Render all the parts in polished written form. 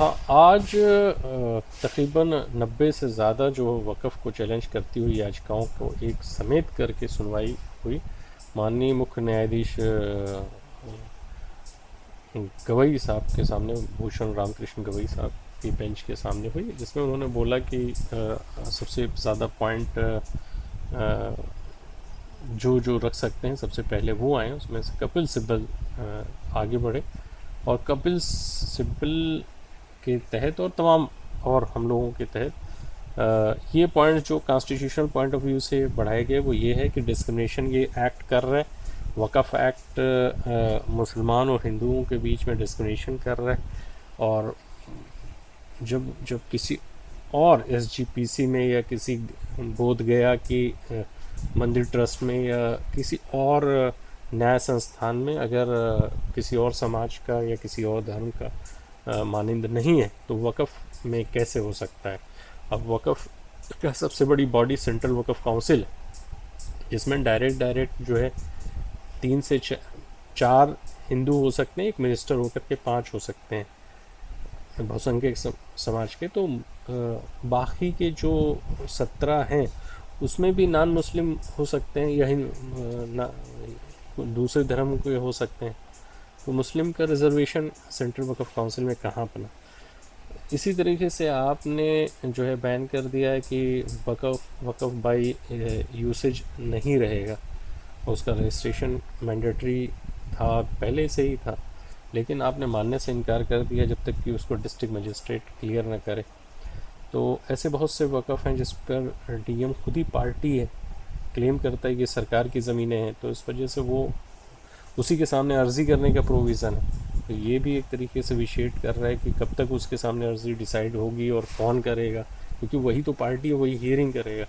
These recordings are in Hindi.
हाँ, आज तकरीबन 90 से ज़्यादा जो वक़्फ़ को चैलेंज करती हुई याचिकाओं को एक समेत करके सुनवाई हुई। माननीय मुख्य न्यायाधीश गवई साहब के सामने, भूषण रामकृष्ण गवई साहब की बेंच के सामने हुई, जिसमें उन्होंने बोला कि सबसे ज़्यादा पॉइंट जो जो रख सकते हैं सबसे पहले वो आए, उसमें से कपिल सिब्बल आगे बढ़े और कपिल सिब्बल के तहत और तमाम और हम लोगों के तहत ये पॉइंट जो कॉन्स्टिट्यूशनल पॉइंट ऑफ व्यू से बढ़ाए गए वो ये है कि डिस्क्रिमिनेशन ये एक्ट कर रहा है। वक़्फ़ एक्ट मुसलमान और हिंदुओं के बीच में डिस्क्रिमिनेशन कर रहा है। और जब जब किसी और एसजीपीसी में या किसी बोध गया की मंदिर ट्रस्ट में या किसी और न्याय संस्थान में अगर किसी और समाज का या किसी और धर्म का मानिंद नहीं है तो वक़्फ़ में कैसे हो सकता है। अब वक़्फ़ का सबसे बड़ी बॉडी सेंट्रल वक़्फ़ काउंसिल है, जिसमें डायरेक्ट जो है 3 से 4 हिंदू हो सकते हैं, एक मिनिस्टर होकर के 5 हो सकते हैं बहुसंख्यक समाज के। तो बाकी के जो 17 हैं उसमें भी नॉन मुस्लिम हो सकते हैं या दूसरे धर्म के हो सकते हैं। तो मुस्लिम का रिजर्वेशन सेंट्रल वक़्फ़ काउंसिल में कहाँ बना। इसी तरीके से आपने जो है बैन कर दिया है कि वक़्फ़ बाई यूसेज नहीं रहेगा। उसका रजिस्ट्रेशन मैंडेटरी था, पहले से ही था, लेकिन आपने मानने से इनकार कर दिया जब तक कि उसको डिस्ट्रिक्ट मजिस्ट्रेट क्लियर ना करे। तो ऐसे बहुत से वक़्फ़ हैं जिस पर डीएम खुद ही पार्टी है, क्लेम करता है कि सरकार की ज़मीनें हैं, तो इस वजह से वो उसी के सामने अर्ज़ी करने का प्रोविज़न है। तो ये भी एक तरीके से विशेड कर रहा है कि कब तक उसके सामने अर्ज़ी डिसाइड होगी और कौन करेगा, क्योंकि वही तो पार्टी है, वही हियरिंग करेगा।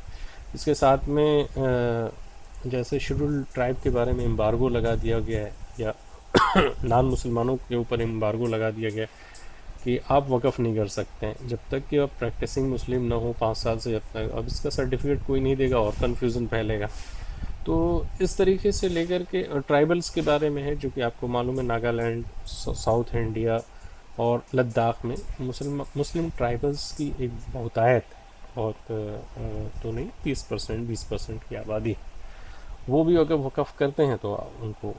इसके साथ में जैसे शेड्यूल्ड ट्राइब के बारे में एम्बार्गो लगा दिया गया है या नॉन मुसलमानों के ऊपर एम्बार्गो लगा दिया गया कि आप वक़्फ़ नहीं कर सकते हैं जब तक कि आप प्रैक्टिसिंग मुस्लिम ना हो 5 साल से। जब तक अब इसका सर्टिफिकेट कोई नहीं देगा और कन्फ्यूज़न फैलेगा। तो इस तरीके से लेकर के ट्राइबल्स के बारे में है, जो कि आपको मालूम है नागालैंड, साउथ इंडिया और लद्दाख में मुस्लिम ट्राइबल्स की एक बहुतायत, बहुत तो नहीं 30% 20% की आबादी। वो भी अगर वक़्फ़ करते हैं तो उनको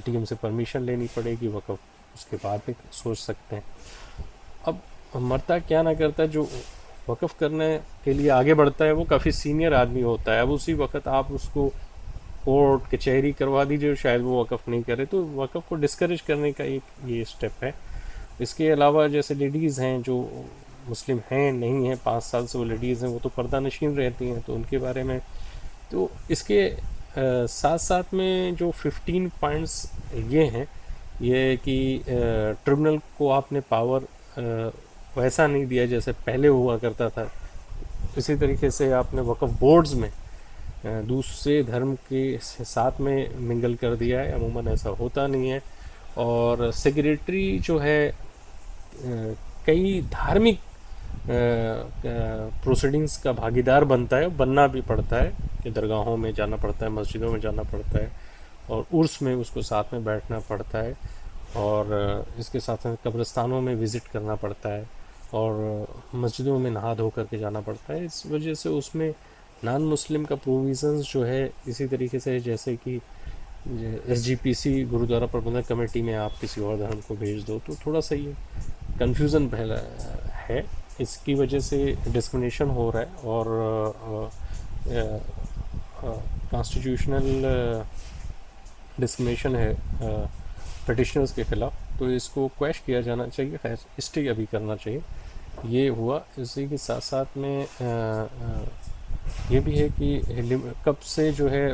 डीएम से परमिशन लेनी पड़ेगी, वक़्फ़ उसके बाद में सोच सकते हैं। अब मरता क्या ना करता है, जो वक़्फ़ करने के लिए आगे बढ़ता है वो काफ़ी सीनियर आदमी होता है। अब उसी वक्त आप उसको कोर्ट कचहरी करवा दीजिए, शायद वो वक़्फ़ नहीं करे, तो वक़्फ़ को डिस्करेज करने का एक ये स्टेप है। इसके अलावा जैसे लेडीज़ हैं जो मुस्लिम हैं नहीं हैं, 5 साल से वो लेडीज़ हैं, वो तो पर्दा नशीन रहती हैं, तो उनके बारे में तो इसके साथ साथ में जो 15 पॉइंट्स ये हैं, ये कि ट्रिब्यूनल को आपने पावर वैसा नहीं दिया जैसे पहले हुआ करता था। इसी तरीके से आपने वक़्फ़ बोर्ड्स में दूसरे धर्म के साथ में मिंगल कर दिया है, अमूमन ऐसा होता नहीं है। और सेक्रेटरी जो है कई धार्मिक प्रोसीडिंग्स का भागीदार बनता है, बनना भी पड़ता है कि दरगाहों में जाना पड़ता है, मस्जिदों में जाना पड़ता है और उर्स में उसको साथ में बैठना पड़ता है और इसके साथ साथ कब्रिस्तानों में विज़िट करना पड़ता है और मस्जिदों में नहा धो करके जाना पड़ता है। इस वजह से उसमें नॉन मुस्लिम का प्रोविज़न्स जो है इसी तरीके से, जैसे कि एसजीपीसी गुरुद्वारा प्रबंधक कमेटी में आप किसी और धर्म को भेज दो, तो थोड़ा सा ये कन्फ्यूज़न पहला है। इसकी वजह से डिस्क्रिमिनेशन हो रहा है और कॉन्स्टिट्यूशनल डिस्क्रिमिनेशन है पिटिशनर्स के ख़िलाफ़, तो इसको क्वैश किया जाना चाहिए। खैर स्टे अभी करना चाहिए। ये हुआ। इसी के साथ साथ में ये भी है कि कब से जो है